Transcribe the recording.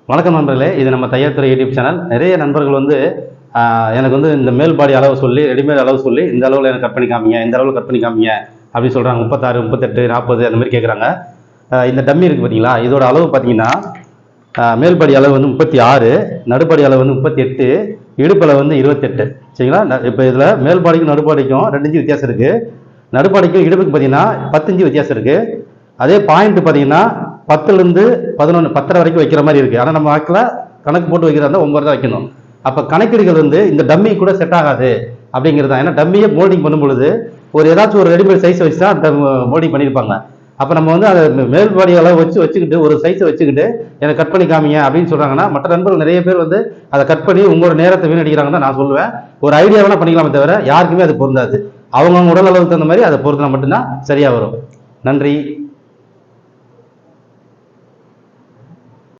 வணக்கம் நண்பர்களே, இது நம்ம தையல்துறை யூடியூப் சேனல். நிறைய நண்பர்கள் வந்து எனக்கு வந்து இந்த மேல் பாடி அளவு சொல்லி, ரெடிமேட் அளவு சொல்லி, இந்த அளவில் எனக்கு கட் பண்ணி காமிங்க, இந்த அளவில் கட் பண்ணி காமிங்க அப்படின்னு சொல்கிறாங்க. 36, 38, 40 அந்த மாதிரி கேட்குறாங்க. இந்த டம்மி இருக்குது பார்த்தீங்களா, இதோட அளவு பார்த்தீங்கன்னா மேல் பாடி அளவு வந்து 36, நடுப்பாடி அளவு வந்து 38, இடுப்பு அளவு வந்து 28. சரிங்களா? இப்போ இதில் மேல் பாடிக்கும் நடுப்பாடிக்கும் 2 இன்ச்சு வித்தியாசம் இருக்குது. நடுப்பாடிக்கும் இடுப்புக்கு பார்த்தீங்கன்னா 10 இன்ச்சு வித்தியாசம் இருக்குது. அதே பாயிண்ட் பார்த்தீங்கன்னா 10லேருந்து 11, 10.5 வரைக்கும் வைக்கிற மாதிரி இருக்குது. ஆனால் நம்ம வாக்கில் கணக்கு போட்டு வைக்கிறதா இருந்தால் 9 தான் வைக்கணும். அப்போ கணக்கீடுகள் வந்து இந்த டம்மி கூட செட் ஆகாது அப்படிங்கிறது தான். ஏன்னா டம்மியை மோல்டிங் பண்ணும்பொழுது ஏதாச்சும் ஒரு ரெடிமேட் சைஸை வச்சு தான் மோல்டிங் பண்ணியிருப்பாங்க. அப்போ நம்ம வந்து அதை மேல் பாடி அளவு வச்சுக்கிட்டு ஒரு சைஸை வச்சுக்கிட்டு எனக்கு கட் பண்ணி காமிங்க அப்படின்னு சொல்கிறாங்கன்னா, மற்ற நண்பர்கள் நிறைய பேர் வந்து அதை கட் பண்ணி உங்களோட நேரத்தை வீணடிக்கிறாங்கன்னு தான் நான் சொல்லுவேன். ஒரு ஐடியாவெல்லாம் பண்ணிக்கலாமே தவிர யாருக்குமே அது பொருந்தாது. அவங்கவுங்க உடல் அளவுக்கு தகுந்த மாதிரி அதை பொருத்தினா மட்டும்தான் சரியாக வரும். நன்றி.